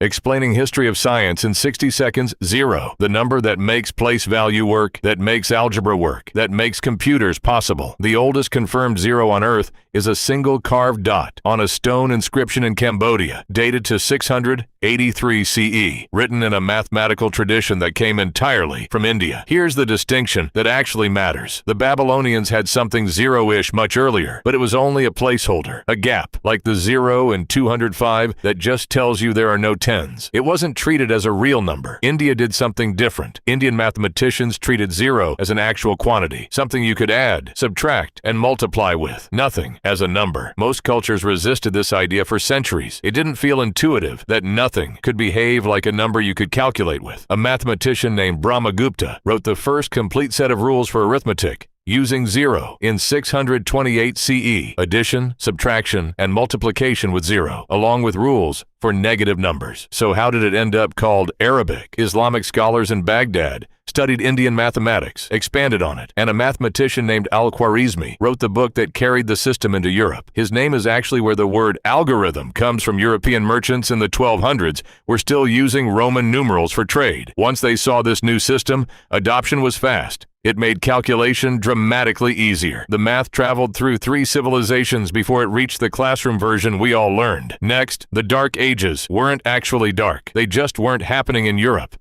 Explaining history of science in 60 seconds, zero. The number that makes place value work, that makes algebra work, that makes computers possible. The oldest confirmed zero on Earth is a single carved dot on a stone inscription in Cambodia, dated to 683 CE, written in a mathematical tradition that came entirely from India. Here's the distinction that actually matters. The Babylonians had something zero-ish much earlier, but it was only a placeholder, a gap, like the 0 in 205 that just tells you there are no tens. It wasn't treated as a real number. India did something different. Indian mathematicians treated zero as an actual quantity, something you could add, subtract, and multiply with. Nothing as a number. Most cultures resisted this idea for centuries. It didn't feel intuitive that nothing could behave like a number you could calculate with. A mathematician named Brahmagupta wrote the first complete set of rules for arithmetic, using zero in 628 CE, addition, subtraction, and multiplication with zero, along with rules for negative numbers. So how did it end up called Arabic? Islamic scholars in Baghdad studied Indian mathematics, expanded on it, and a mathematician named Al-Khwarizmi wrote the book that carried the system into Europe. His name is actually where the word algorithm comes from. European merchants in the 1200s were still using Roman numerals for trade. Once they saw this new system, adoption was fast. It made calculation dramatically easier. The math traveled through 3 civilizations before it reached the classroom version we all learned. Next, the Dark Ages weren't actually dark. They just weren't happening in Europe.